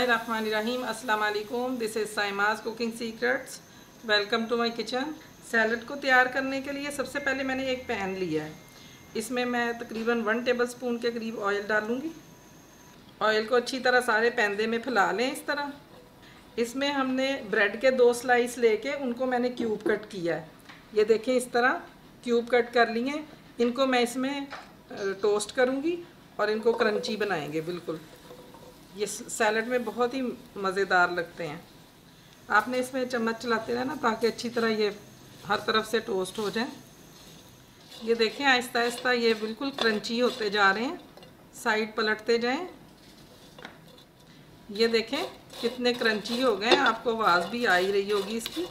बिस्मिल्लाहिर्रहमानिर्रहीम। अस्सलाम वालेकुम। This is Saima's cooking secrets. Welcome to my kitchen. Salad को तैयार करने के लिए सबसे पहले मैंने एक पैन लिया है। इसमें मैं तकरीबन 1 टेबलस्पून के करीब ऑयल डालूँगी। ऑयल को अच्छी तरह सारे पैंदे में फैला लें इस तरह। इसमें हमने ब्रेड के 2 स्लाइस लेके उनको मैंने क्यूब कट किया है। ये देखें, इस तरह क्यूब कट कर लिए। इनको मैं इसमें टोस्ट करूँगी और इनको क्रंची बनाएंगे। बिल्कुल ये सैलड में बहुत ही मज़ेदार लगते हैं। आपने इसमें चम्मच चलाते रहना ताकि अच्छी तरह ये हर तरफ से टोस्ट हो जाए। ये देखें, आहिस्ता आहिस्ता ये बिल्कुल क्रंची होते जा रहे हैं। साइड पलटते जाएं। ये देखें कितने क्रंची हो गए। आपको आवाज़ भी आ ही रही होगी इसकी।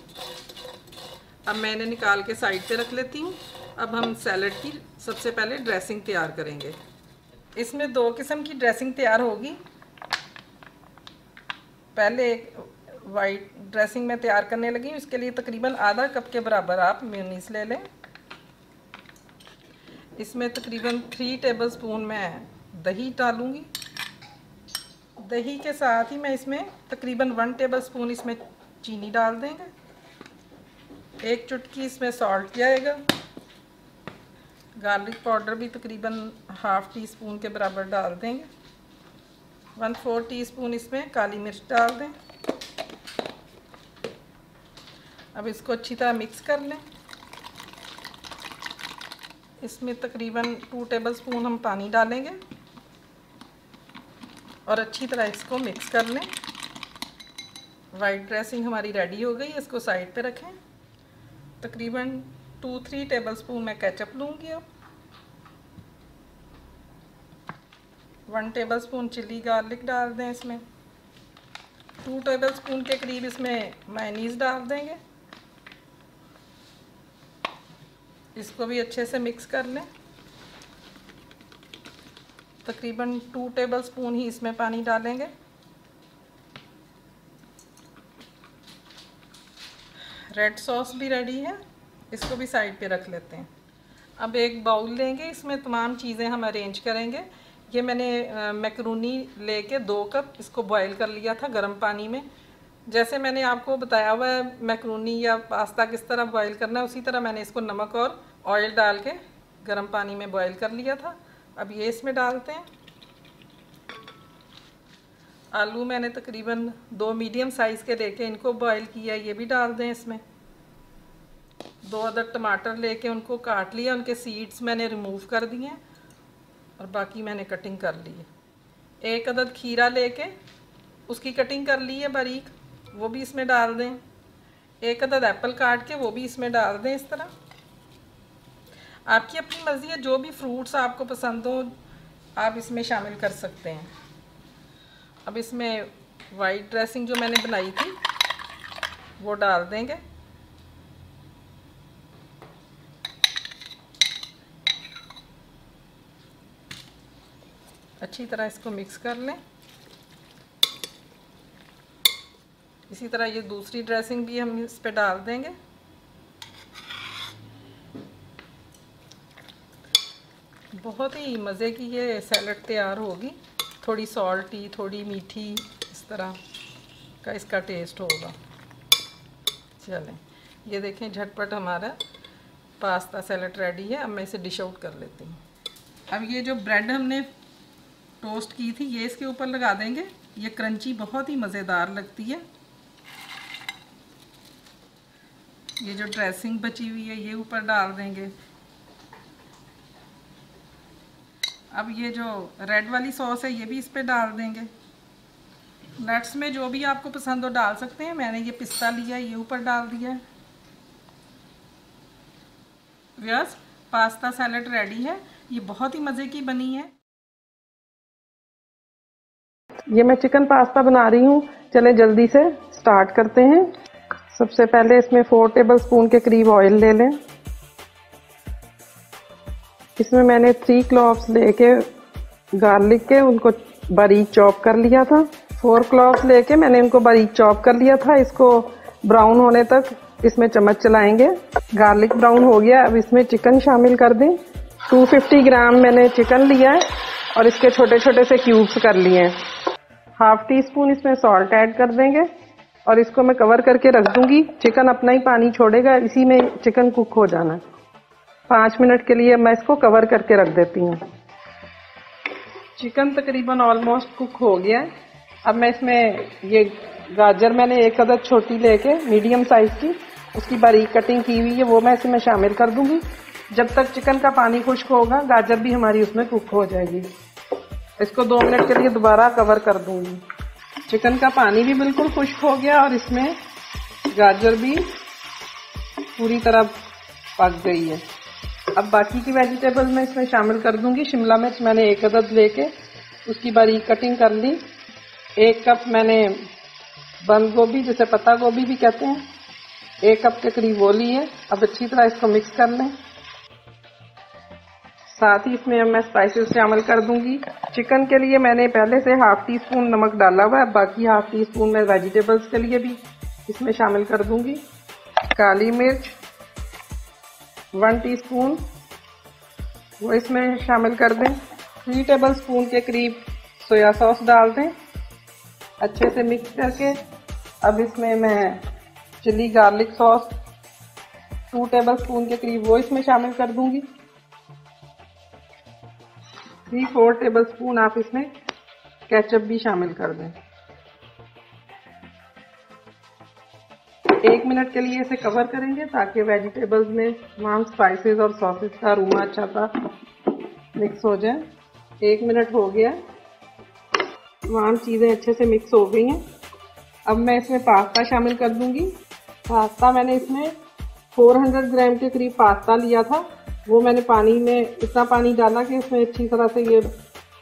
अब मैं इन्हें निकाल के साइड पे रख लेती हूँ। अब हम सैलड की सबसे पहले ड्रेसिंग तैयार करेंगे। इसमें 2 किस्म की ड्रेसिंग तैयार होगी। पहले एक वाइट ड्रेसिंग में तैयार करने लगी। इसके लिए तकरीबन आधा कप के बराबर आप मेयोनीज़ ले लें। इसमें तकरीबन 3 टेबलस्पून मैं दही डालूँगी। दही के साथ ही मैं इसमें तकरीबन 1 टेबलस्पून इसमें चीनी डाल देंगे। 1 चुटकी इसमें सॉल्ट जाएगा। गार्लिक पाउडर भी तकरीबन ½ टीस्पून के बराबर डाल देंगे। 1/4 टीस्पून इसमें काली मिर्च डाल दें। अब इसको अच्छी तरह मिक्स कर लें। इसमें तकरीबन 2 टेबलस्पून हम पानी डालेंगे और अच्छी तरह इसको मिक्स कर लें। वाइट ड्रेसिंग हमारी रेडी हो गई। इसको साइड पे रखें। तकरीबन 2-3 टेबलस्पून मैं केचप लूँगी। अब 1 टेबलस्पून चिली गार्लिक डाल दें। इसमें 2 टेबलस्पून के करीब इसमें मेयोनीज़ डाल देंगे। इसको भी अच्छे से मिक्स कर लें। तकरीबन 2 टेबलस्पून ही इसमें पानी डालेंगे। रेड सॉस भी रेडी है। इसको भी साइड पे रख लेते हैं। अब एक बाउल लेंगे। इसमें तमाम चीज़ें हम अरेंज करेंगे। ये मैंने मैकरोनी लेके 2 कप इसको बॉईल कर लिया था गर्म पानी में। जैसे मैंने आपको बताया हुआ है मैकरोनी या पास्ता किस तरह बॉईल करना है, उसी तरह मैंने इसको नमक और ऑयल डाल के गर्म पानी में बॉईल कर लिया था। अब ये इसमें डालते हैं। आलू मैंने तकरीबन 2 मीडियम साइज़ के लेके इनको बॉईल किया। ये भी डाल दें इसमें। 2 अदद टमाटर लेके उनको काट लिया। उनके सीड्स मैंने रिमूव कर दिए और बाकी मैंने कटिंग कर ली है। 1 अदद खीरा लेके उसकी कटिंग कर ली है बारीक, वो भी इसमें डाल दें। 1 अदद एप्पल काट के वो भी इसमें डाल दें। इस तरह आपकी अपनी मर्ज़ी है, जो भी फ्रूट्स आपको पसंद हो आप इसमें शामिल कर सकते हैं। अब इसमें वाइट ड्रेसिंग जो मैंने बनाई थी वो डाल देंगे। अच्छी तरह इसको मिक्स कर लें। इसी तरह ये दूसरी ड्रेसिंग भी हम इस पे डाल देंगे। बहुत ही मज़े की ये सैलड तैयार होगी। थोड़ी सॉल्टी, थोड़ी मीठी, इस तरह का इसका टेस्ट होगा। चलें, ये देखें झटपट हमारा पास्ता सैलड रेडी है। अब मैं इसे डिश आउट कर लेती हूँ। अब ये जो ब्रेड हमने टोस्ट की थी ये इसके ऊपर लगा देंगे। ये क्रंची बहुत ही मज़ेदार लगती है। ये जो ड्रेसिंग बची हुई है ये ऊपर डाल देंगे। अब ये जो रेड वाली सॉस है ये भी इस पे डाल देंगे। नट्स में जो भी आपको पसंद हो डाल सकते हैं। मैंने ये पिस्ता लिया है, ये ऊपर डाल दिया है। व्यूअर्स, पास्ता सैलड रेडी है। ये बहुत ही मज़े की बनी है। ये मैं चिकन पास्ता बना रही हूँ। चले जल्दी से स्टार्ट करते हैं। सबसे पहले इसमें 4 टेबलस्पून के करीब ऑयल ले लें। इसमें मैंने 3 क्लॉव्स लेके गार्लिक के उनको बारीक चॉप कर लिया था। 4 क्लॉव्स लेके मैंने इनको बारीक चॉप कर लिया था। इसको ब्राउन होने तक इसमें चम्मच चलाएंगे। गार्लिक ब्राउन हो गया। अब इसमें चिकन शामिल कर दें। 250 ग्राम मैंने चिकन लिया है और इसके छोटे छोटे से क्यूब्स कर लिए हैं। हाफ टी स्पून इसमें सॉल्ट ऐड कर देंगे और इसको मैं कवर करके रख दूंगी। चिकन अपना ही पानी छोड़ेगा, इसी में चिकन कुक हो जाना है। 5 मिनट के लिए मैं इसको कवर करके रख देती हूँ। चिकन तकरीबन ऑलमोस्ट कुक हो गया है। अब मैं इसमें ये गाजर मैंने एक अदद छोटी लेके मीडियम साइज की, उसकी बारीक कटिंग की हुई है, वो मैं इसमें शामिल कर दूंगी। जब तक चिकन का पानी खुश्क होगा गाजर भी हमारी उसमें कुक हो जाएगी। इसको 2 मिनट के लिए दोबारा कवर कर दूंगी। चिकन का पानी भी बिल्कुल खुश्क हो गया और इसमें गाजर भी पूरी तरह पक गई है। अब बाकी की वेजिटेबल मैं इसमें शामिल कर दूंगी। शिमला मिर्च मैंने एक अदद लेके उसकी बारीक कटिंग कर ली। 1 कप मैंने बंद गोभी, जिसे पत्ता गोभी भी कहते हैं, 1 कप के करीब वो ली है। अब अच्छी तरह इसको मिक्स कर लें। साथ ही इसमें मैं स्पाइसेस शामिल कर दूंगी। चिकन के लिए मैंने पहले से हाफ टी स्पून नमक डाला हुआ है, बाकी हाफ टी स्पून मैं वेजिटेबल्स के लिए भी इसमें शामिल कर दूंगी। काली मिर्च 1 टीस्पून वो इसमें शामिल कर दें। 3 टेबल स्पून के करीब सोया सॉस डाल दें, अच्छे से मिक्स करके। अब इसमें मैं chilli garlic sauce 2 tablespoon के करीब वो इसमें शामिल कर दूंगी। 3-4 टेबल स्पून आप इसमें केचप भी शामिल कर दें। 1 मिनट के लिए इसे कवर करेंगे ताकि वेजिटेबल्स में तमाम स्पाइसेस और सॉसेस का अरोमा अच्छा सा मिक्स हो जाए। 1 मिनट हो गया, तमाम चीज़ें अच्छे से मिक्स हो गई हैं। अब मैं इसमें पास्ता शामिल कर दूंगी। पास्ता मैंने इसमें 400 ग्राम के करीब पास्ता लिया था, वो मैंने पानी में इतना पानी डाला कि इसमें अच्छी तरह से ये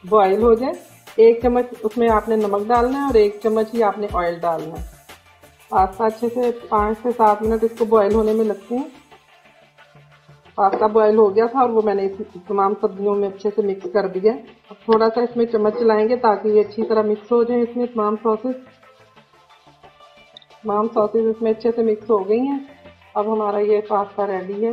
बॉयल हो जाए। 1 चम्मच उसमें आपने नमक डालना है और 1 चम्मच ही आपने ऑयल डालना है। पास्ता अच्छे से 5 से 7 मिनट इसको बॉयल होने में लगते हैं। पास्ता बॉयल हो गया था और वो मैंने इस तमाम सब्जियों में अच्छे से मिक्स कर दिया। अब थोड़ा सा इसमें चम्मच चलाएंगे ताकि ये अच्छी तरह मिक्स हो जाए। इसमें तमाम सॉसेस इसमें अच्छे से मिक्स हो गई हैं। अब हमारा ये पास्ता रेडी है।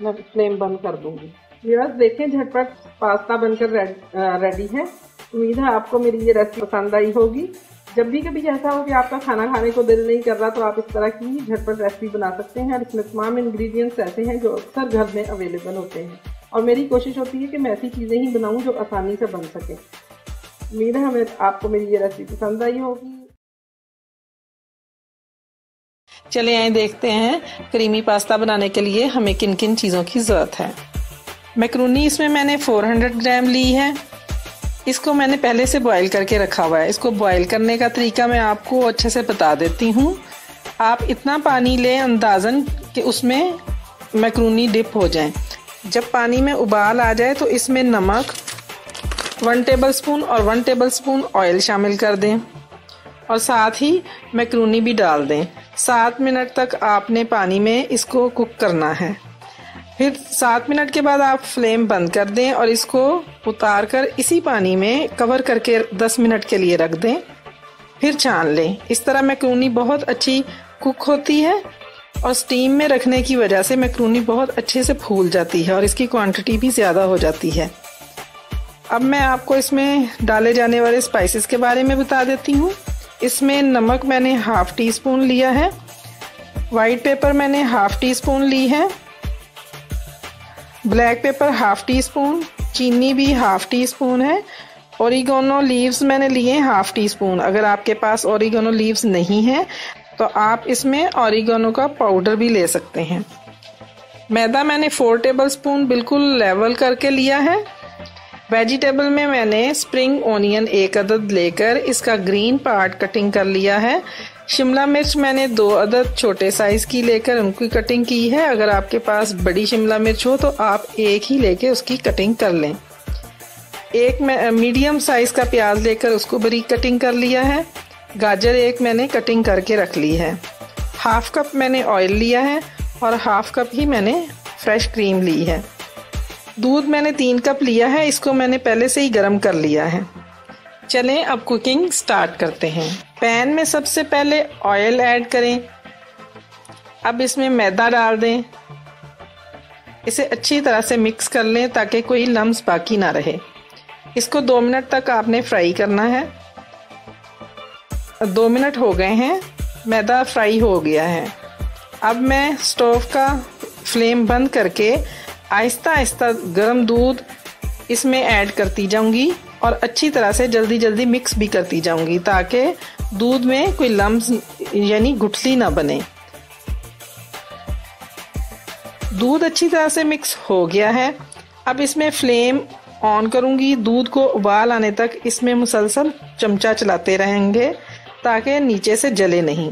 मैं फ्लेम बंद कर दूंगी। व्यूअर्स देखें, झटपट पास्ता बनकर रेडी है। उम्मीद है आपको मेरी ये रेसिपी पसंद आई होगी। जब भी कभी ऐसा हो कि आपका खाना खाने को दिल नहीं कर रहा तो आप इस तरह की झटपट रेसिपी बना सकते हैं। और इसमें तमाम इंग्रेडिएंट्स ऐसे हैं जो अक्सर घर में अवेलेबल होते हैं और मेरी कोशिश होती है कि मैं ऐसी चीज़ें ही बनाऊं जो आसानी से बन सके। उम्मीद है हमें आपको मेरी ये रेसिपी पसंद आई होगी। चलिए आइए देखते हैं क्रीमी पास्ता बनाने के लिए हमें किन किन चीज़ों की ज़रूरत है। मैक्रोनी इसमें मैंने 400 ग्राम ली है। इसको मैंने पहले से बॉईल करके रखा हुआ है। इसको बॉईल करने का तरीका मैं आपको अच्छे से बता देती हूँ। आप इतना पानी लें अंदाज़न कि उसमें मैक्रोनी डिप हो जाए। जब पानी में उबाल आ जाए तो इसमें नमक 1 टेबल स्पून और 1 टेबल स्पून ऑयल शामिल कर दें और साथ ही मैक्रोनी भी डाल दें। 7 मिनट तक आपने पानी में इसको कुक करना है। फिर 7 मिनट के बाद आप फ्लेम बंद कर दें और इसको उतार कर इसी पानी में कवर करके 10 मिनट के लिए रख दें, फिर छान लें। इस तरह मैक्रोनी बहुत अच्छी कुक होती है और स्टीम में रखने की वजह से मैक्रोनी बहुत अच्छे से फूल जाती है और इसकी क्वांटिटी भी ज़्यादा हो जाती है। अब मैं आपको इसमें डाले जाने वाले स्पाइसेस के बारे में बता देती हूँ। इसमें नमक मैंने हाफ टी स्पून लिया है, वाइट पेपर मैंने हाफ टी स्पून ली है, black pepper half tea spoon, चीनी भी हाफ टी स्पून है, ओरिगेनो लीव्स मैंने लिए हाफ टी स्पून। अगर आपके पास ओरिगेनो लीव्स नहीं है तो आप इसमें ओरिगेनो का पाउडर भी ले सकते हैं। मैदा मैंने 4 टेबल स्पून बिल्कुल लेवल करके लिया है। वेजिटेबल में मैंने स्प्रिंग ओनियन 1 अदद लेकर इसका ग्रीन पार्ट कटिंग कर लिया है। शिमला मिर्च मैंने 2 अदद छोटे साइज की लेकर उनकी कटिंग की है। अगर आपके पास बड़ी शिमला मिर्च हो तो आप 1 ही लेके उसकी कटिंग कर लें। 1 मीडियम साइज का प्याज लेकर उसको बारीक कटिंग कर लिया है। गाजर 1 मैंने कटिंग करके रख ली है। हाफ कप मैंने ऑयल लिया है और हाफ कप ही मैंने फ्रेश क्रीम ली है। दूध मैंने 3 कप लिया है, इसको मैंने पहले से ही गर्म कर लिया है। चलें अब कुकिंग स्टार्ट करते हैं। पैन में सबसे पहले ऑयल ऐड करें। अब इसमें मैदा डाल दें। इसे अच्छी तरह से मिक्स कर लें ताकि कोई लम्स बाकी ना रहे। इसको 2 मिनट तक आपने फ्राई करना है। 2 मिनट हो गए हैं, मैदा फ्राई हो गया है। अब मैं स्टोव का फ्लेम बंद करके आहिस्ता आहिस्ता गर्म दूध इसमें ऐड करती जाऊंगी और अच्छी तरह से जल्दी जल्दी मिक्स भी करती जाऊंगी ताकि दूध में कोई लम्स यानी गुठली ना बने। दूध अच्छी तरह से मिक्स हो गया है। अब इसमें फ्लेम ऑन करूंगी, दूध को उबाल आने तक इसमें मुसलसल चमचा चलाते रहेंगे ताकि नीचे से जले नहीं।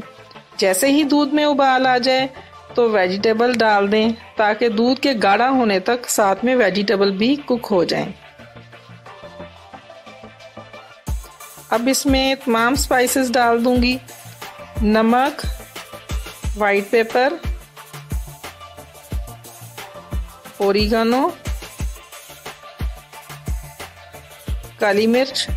जैसे ही दूध में उबाल आ जाए तो वेजिटेबल डाल दें ताकि दूध के गाढ़ा होने तक साथ में वेजिटेबल भी कुक हो जाएं। अब इसमें तमाम स्पाइसेस डाल दूंगी, नमक, वाइट पेपर, ओरिगानो, काली मिर्च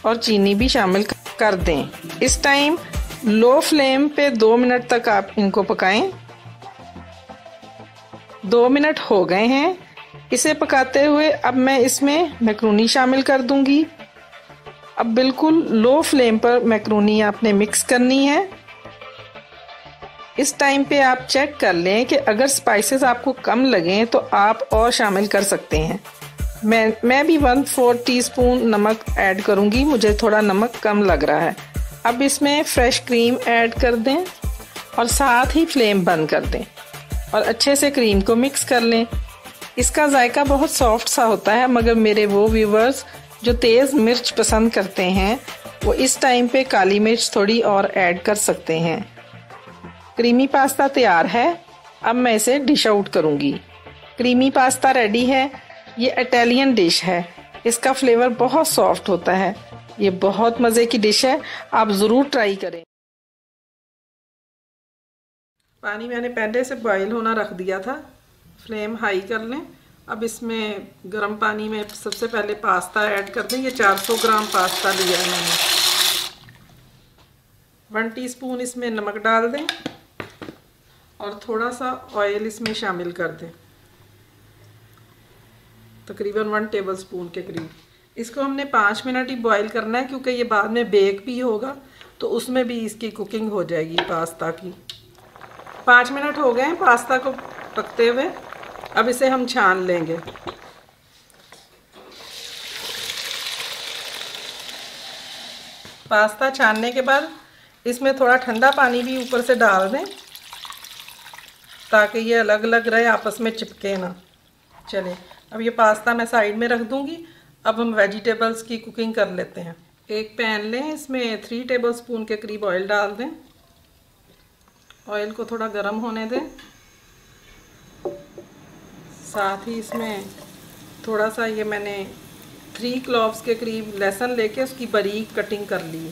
और चीनी भी शामिल कर दें। इस टाइम लो फ्लेम पे 2 मिनट तक आप इनको पकाएं। 2 मिनट हो गए हैं इसे पकाते हुए। अब मैं इसमें मैक्रोनी शामिल कर दूंगी। अब बिल्कुल लो फ्लेम पर मैक्रोनी आपने मिक्स करनी है। इस टाइम पे आप चेक कर लें कि अगर स्पाइसेस आपको कम लगें तो आप और शामिल कर सकते हैं। मैं भी 1/4 टीस्पून नमक ऐड करूंगी, मुझे थोड़ा नमक कम लग रहा है। अब इसमें फ्रेश क्रीम ऐड कर दें और साथ ही फ्लेम बंद कर दें और अच्छे से क्रीम को मिक्स कर लें। इसका जायका बहुत सॉफ्ट सा होता है, मगर मेरे वो व्यूवर्स जो तेज़ मिर्च पसंद करते हैं वो इस टाइम पे काली मिर्च थोड़ी और ऐड कर सकते हैं। क्रीमी पास्ता तैयार है। अब मैं इसे डिश आउट करूंगी। क्रीमी पास्ता रेडी है। ये इटालियन डिश है, इसका फ्लेवर बहुत सॉफ्ट होता है। ये बहुत मज़े की डिश है, आप ज़रूर ट्राई करें। पानी मैंने पहले से बॉईल होना रख दिया था, फ्लेम हाई कर लें। अब इसमें गर्म पानी में सबसे पहले पास्ता ऐड कर दें। ये 400 ग्राम पास्ता लिया है मैंने। 1 टीस्पून इसमें नमक डाल दें और थोड़ा सा ऑयल इसमें शामिल कर दें, तकरीबन 1 टेबलस्पून के करीब। इसको हमने 5 मिनट ही बॉईल करना है क्योंकि ये बाद में बेक भी होगा तो उसमें भी इसकी कुकिंग हो जाएगी पास्ता की। 5 मिनट हो गए हैं पास्ता को पकते हुए। अब इसे हम छान लेंगे। पास्ता छानने के बाद इसमें थोड़ा ठंडा पानी भी ऊपर से डाल दें ताकि ये अलग अलग रहे, आपस में चिपके ना। चलिए अब ये पास्ता मैं साइड में रख दूंगी। अब हम वेजिटेबल्स की कुकिंग कर लेते हैं। एक पैन लें, इसमें 3 टेबलस्पून के करीब ऑयल डाल दें। ऑयल को थोड़ा गर्म होने दें। साथ ही इसमें थोड़ा सा ये मैंने 3 क्लोव्स के करीब लहसुन लेके उसकी बारीक कटिंग कर ली।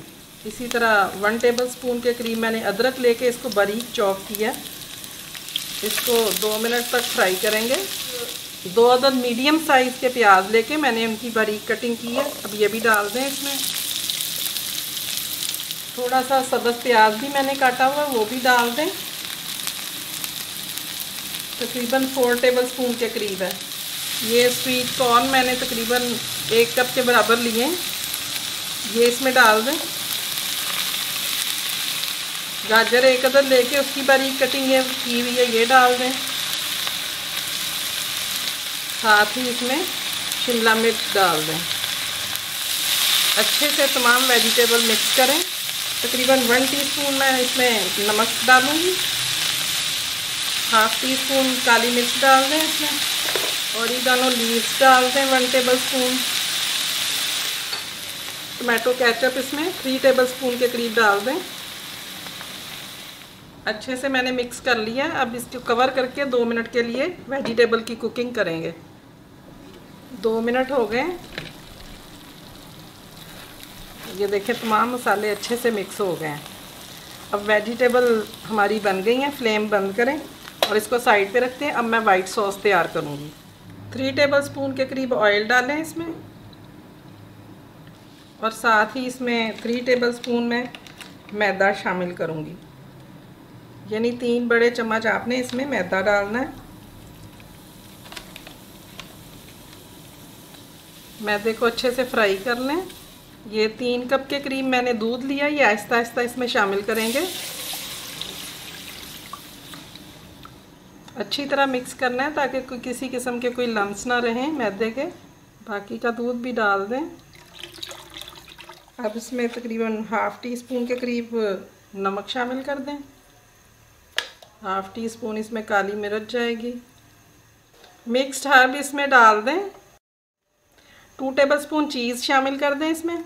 इसी तरह 1 टेबलस्पून के करीब मैंने अदरक लेके इसको बारीक चॉप किया। इसको 2 मिनट तक फ्राई करेंगे। 2 अदद मीडियम साइज़ के प्याज लेके मैंने उनकी बारीक कटिंग की है। अब ये भी डाल दें इसमें। थोड़ा सा सब्ज़ प्याज भी मैंने काटा हुआ वो भी डाल दें। तकरीबन 4 टेबलस्पून के करीब है। ये स्वीट कॉर्न मैंने तकरीबन 1 कप के बराबर लिए, ये इसमें डाल दें। गाजर 1 अदद लेके उसकी बारीक कटिंग की हुई है, ये डाल दें। साथ ही इसमें शिमला मिर्च डाल दें। अच्छे से तमाम वेजिटेबल मिक्स करें। तकरीबन 1 टीस्पून मैं इसमें नमक डालूँगी। 1/2 टीस्पून काली मिर्च डाल दें इसमें। ओरिगानो लीव्स डाल दें 1 टेबलस्पून। टमाटो केचप इसमें 3 टेबलस्पून के करीब डाल दें। अच्छे से मैंने मिक्स कर लिया। अब इसको कवर करके 2 मिनट के लिए वेजिटेबल की कुकिंग करेंगे। 2 मिनट हो गए। ये देखें तमाम मसाले अच्छे से मिक्स हो गए हैं। अब वेजिटेबल हमारी बन गई हैं। फ्लेम बंद करें और इसको साइड पे रखते हैं। अब मैं वाइट सॉस तैयार करूँगी। 3 टेबलस्पून के करीब ऑयल डालें इसमें और साथ ही इसमें 3 टेबलस्पून में मैदा शामिल करूँगी। यानी 3 बड़े चम्मच आपने इसमें मैदा डालना है। मैदे को अच्छे से फ्राई कर लें। ये 3 कप के करीब मैंने दूध लिया, ये आहिस्ता आहिस्ता इसमें शामिल करेंगे। अच्छी तरह मिक्स करना है ताकि कोई किसी किस्म के कोई लम्स ना रहें मैदे के। बाकी का दूध भी डाल दें। अब इसमें तकरीबन हाफ़ टी स्पून के करीब नमक शामिल कर दें। हाफ़ टी स्पून इसमें काली मिर्च जाएगी। मिक्स्ड हर्ब इसमें डाल दें। 2 टेबलस्पून चीज़ शामिल कर दें। इसमें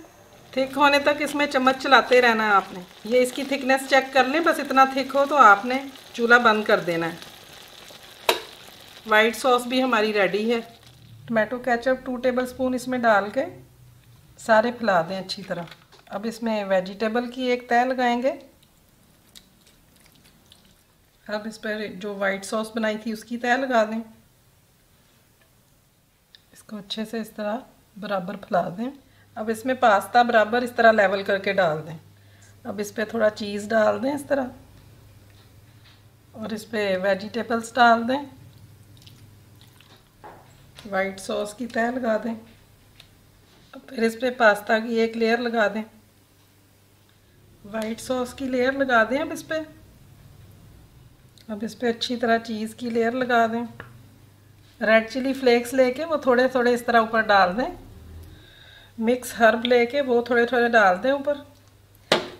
थिक होने तक इसमें चम्मच चलाते रहना है आपने। ये इसकी थिकनेस चेक कर लें, बस इतना थिक हो तो आपने चूल्हा बंद कर देना है। वाइट सॉस भी हमारी रेडी है। टमाटो केचप 2 टेबलस्पून इसमें डाल के सारे फैला दें अच्छी तरह। अब इसमें वेजिटेबल की एक तह लगाएंगे। अब इस पर जो वाइट सॉस बनाई थी उसकी तह लगा दें। इसको अच्छे से इस तरह बराबर फैला दें। अब इसमें पास्ता बराबर इस तरह लेवल करके डाल दें। अब इस पर थोड़ा चीज़ डाल दें इस तरह, और इस पर वेजिटेबल्स डाल दें। वाइट सॉस की तह लगा दें। अब फिर इस पर पास्ता की एक लेयर लगा दें। वाइट सॉस की लेयर लगा दें। अब इस पर अच्छी तरह चीज़ की लेयर लगा दें। रेड चिली फ्लेक्स लेके वो थोड़े थोड़े इस तरह ऊपर डाल दें। मिक्स हर्ब लेके वो थोड़े थोड़े डाल दें ऊपर।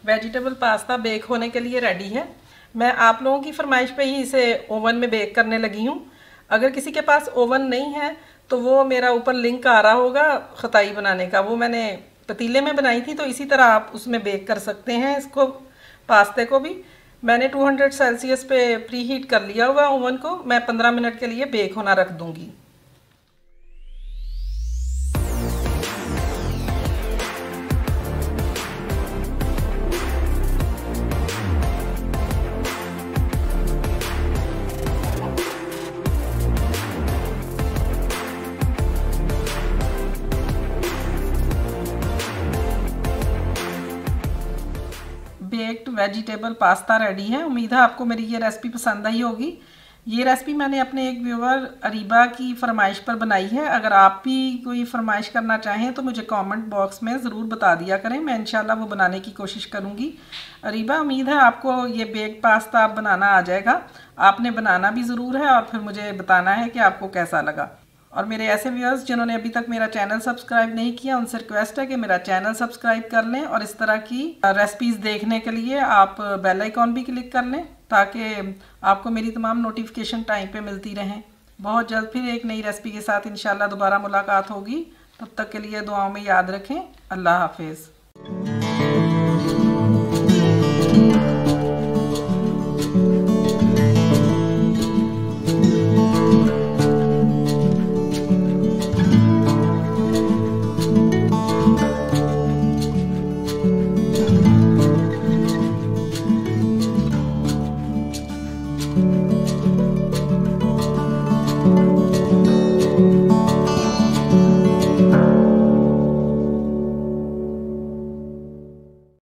वेजिटेबल पास्ता बेक होने के लिए रेडी है। मैं आप लोगों की फरमाइश पे ही इसे ओवन में बेक करने लगी हूँ। अगर किसी के पास ओवन नहीं है तो वो मेरा ऊपर लिंक आ रहा होगा खताई बनाने का, वो मैंने पतीले में बनाई थी, तो इसी तरह आप उसमें बेक कर सकते हैं। इसको पास्ते को भी मैंने 200 सेल्सियस पे प्री हीट कर लिया हुआ ओवन को। मैं 15 मिनट के लिए बेक होना रख दूंगी। बेक्ड वेजिटेबल पास्ता रेडी है। उम्मीद है आपको मेरी ये रेसिपी पसंद आई होगी। ये रेसिपी मैंने अपने एक व्यूवर अरीबा की फरमाइश पर बनाई है। अगर आप भी कोई फरमाइश करना चाहें तो मुझे कमेंट बॉक्स में ज़रूर बता दिया करें, मैं इंशाल्लाह वो बनाने की कोशिश करूँगी। अरीबा, उम्मीद है आपको ये बेक्ड पास्ता अब बनाना आ जाएगा। आपने बनाना भी ज़रूर है और फिर मुझे बताना है कि आपको कैसा लगा। और मेरे ऐसे व्यूअर्स जिन्होंने अभी तक मेरा चैनल सब्सक्राइब नहीं किया, उनसे रिक्वेस्ट है कि मेरा चैनल सब्सक्राइब कर लें और इस तरह की रेसिपीज़ देखने के लिए आप बेल आइकॉन भी क्लिक कर लें ताकि आपको मेरी तमाम नोटिफिकेशन टाइम पे मिलती रहें। बहुत जल्द फिर एक नई रेसिपी के साथ इंशाल्लाह दोबारा मुलाकात होगी। तब तक के लिए दुआओं में याद रखें। अल्लाह हाफिज़।